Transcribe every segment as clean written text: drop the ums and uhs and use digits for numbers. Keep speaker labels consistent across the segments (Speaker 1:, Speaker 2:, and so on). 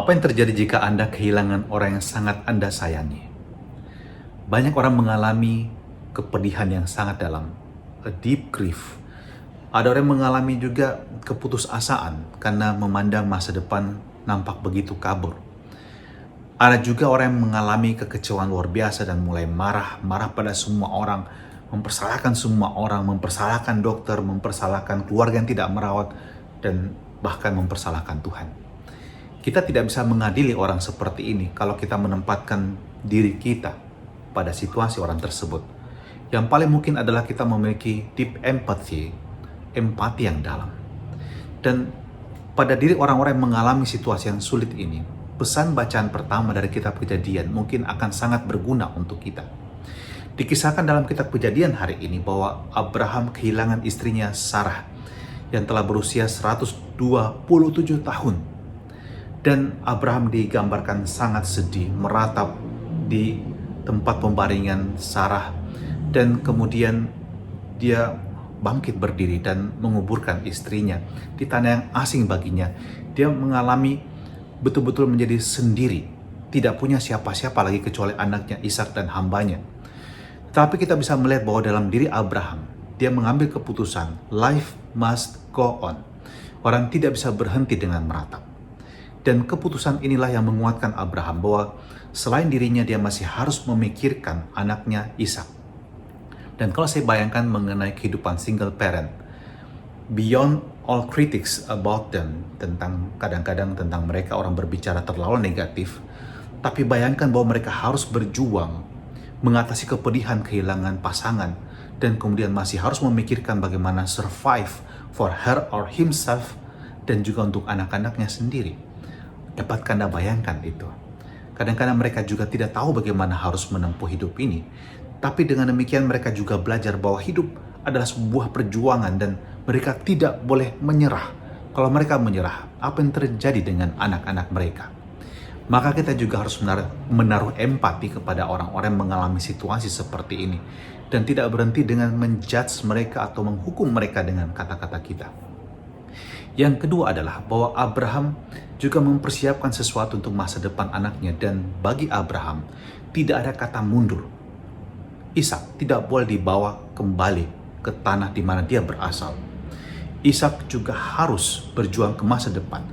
Speaker 1: Apa yang terjadi jika Anda kehilangan orang yang sangat Anda sayangi? Banyak orang mengalami kepedihan yang sangat dalam, a deep grief. Ada orang yang mengalami juga keputusasaan karena memandang masa depan nampak begitu kabur. Ada juga orang yang mengalami kekecewaan luar biasa dan mulai marah pada semua orang, mempersalahkan semua orang, mempersalahkan dokter, mempersalahkan keluarga yang tidak merawat, dan bahkan mempersalahkan Tuhan. Kita tidak bisa mengadili orang seperti ini kalau kita menempatkan diri kita pada situasi orang tersebut. Yang paling mungkin adalah kita memiliki deep empathy, empati yang dalam. Dan pada diri orang-orang yang mengalami situasi yang sulit ini, pesan bacaan pertama dari kitab Kejadian mungkin akan sangat berguna untuk kita. Dikisahkan dalam kitab Kejadian hari ini bahwa Abraham kehilangan istrinya Sarah yang telah berusia 127 tahun. Dan Abraham digambarkan sangat sedih, meratap di tempat pembaringan Sarah. Dan kemudian dia bangkit berdiri dan menguburkan istrinya di tanah yang asing baginya. Dia mengalami betul-betul menjadi sendiri, tidak punya siapa-siapa lagi kecuali anaknya Ishak dan hambanya. Tapi kita bisa melihat bahwa dalam diri Abraham, dia mengambil keputusan, life must go on. Orang tidak bisa berhenti dengan meratap. Dan keputusan inilah yang menguatkan Abraham bahwa selain dirinya dia masih harus memikirkan anaknya Ishak. Dan kalau saya bayangkan mengenai kehidupan single parent, beyond all critics about them, tentang kadang-kadang tentang mereka orang berbicara terlalu negatif, tapi bayangkan bahwa mereka harus berjuang mengatasi kepedihan kehilangan pasangan dan kemudian masih harus memikirkan bagaimana survive for her or himself dan juga untuk anak-anaknya sendiri. Dapatkah Anda bayangkan itu? Kadang-kadang mereka juga tidak tahu bagaimana harus menempuh hidup ini. Tapi dengan demikian mereka juga belajar bahwa hidup adalah sebuah perjuangan dan mereka tidak boleh menyerah. Kalau mereka menyerah, apa yang terjadi dengan anak-anak mereka? Maka kita juga harus menaruh empati kepada orang-orang yang mengalami situasi seperti ini. Dan tidak berhenti dengan menjudge mereka atau menghukum mereka dengan kata-kata kita. Yang kedua adalah bahwa Abraham juga mempersiapkan sesuatu untuk masa depan anaknya, dan bagi Abraham tidak ada kata mundur. Ishak tidak boleh dibawa kembali ke tanah di mana dia berasal. Ishak juga harus berjuang ke masa depan,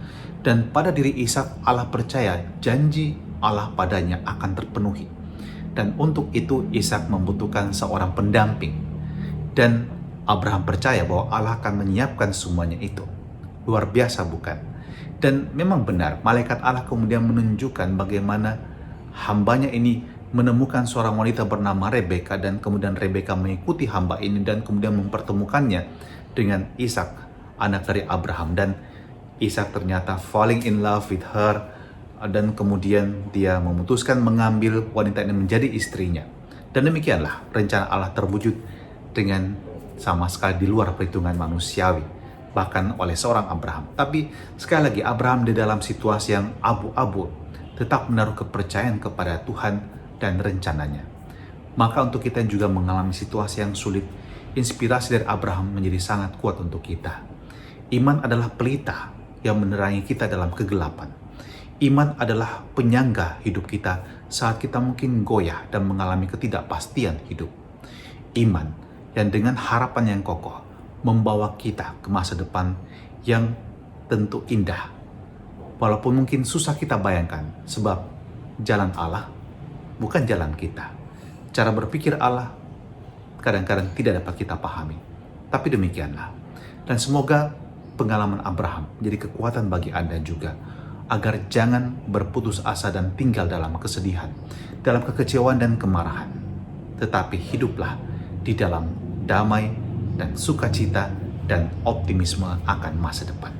Speaker 1: dan pada diri Ishak Allah percaya janji Allah padanya akan terpenuhi. Dan untuk itu Ishak membutuhkan seorang pendamping, dan Abraham percaya bahwa Allah akan menyiapkan semuanya itu. Luar biasa bukan? Dan memang benar, malaikat Allah kemudian menunjukkan bagaimana hambanya ini menemukan seorang wanita bernama Rebeka, dan kemudian Rebeka mengikuti hamba ini dan kemudian mempertemukannya dengan Ishak, anak dari Abraham. Dan Ishak ternyata falling in love with her, dan kemudian dia memutuskan mengambil wanita ini menjadi istrinya. Dan demikianlah rencana Allah terwujud dengan sama sekali di luar perhitungan manusiawi, bahkan oleh seorang Abraham. Tapi sekali lagi Abraham di dalam situasi yang abu-abu tetap menaruh kepercayaan kepada Tuhan dan rencananya. Maka untuk kita juga mengalami situasi yang sulit, inspirasi dari Abraham menjadi sangat kuat untuk kita. Iman adalah pelita yang menerangi kita dalam kegelapan. Iman adalah penyangga hidup kita saat kita mungkin goyah dan mengalami ketidakpastian hidup. Iman yang dengan harapan yang kokoh membawa kita ke masa depan yang tentu indah. Walaupun mungkin susah kita bayangkan, sebab jalan Allah bukan jalan kita. Cara berpikir Allah kadang-kadang tidak dapat kita pahami. Tapi demikianlah. Dan semoga pengalaman Abraham menjadi kekuatan bagi Anda juga, agar jangan berputus asa dan tinggal dalam kesedihan, dalam kekecewaan dan kemarahan. Tetapi hiduplah di dalam damai dan sukacita dan optimisme akan masa depan.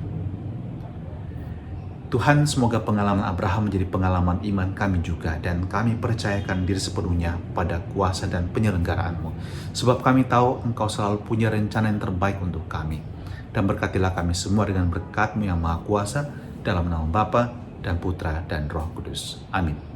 Speaker 1: Tuhan, semoga pengalaman Abraham menjadi pengalaman iman kami juga, dan kami percayakan diri sepenuhnya pada kuasa dan penyelenggaraan-Mu. Sebab kami tahu Engkau selalu punya rencana yang terbaik untuk kami. Dan berkatilah kami semua dengan berkat-Mu yang Maha Kuasa, dalam nama Bapa dan Putra dan Roh Kudus. Amin.